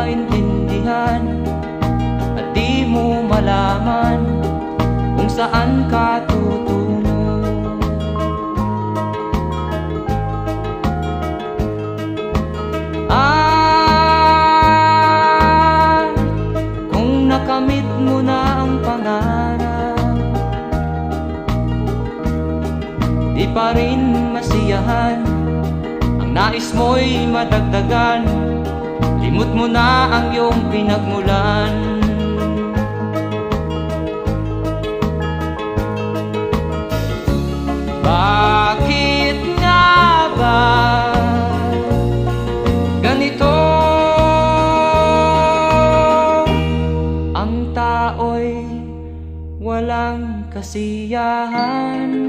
maintindihan at di mo malaman kung saan ka tutungo. Kung nakamit mo na ang pangarap, di pa rin masiyahan, ang nais mo'y madagdagan, limot mo na ang iyong pinagmulan. Bakit nga ba ganito? Ang tao'y walang kasiyahan.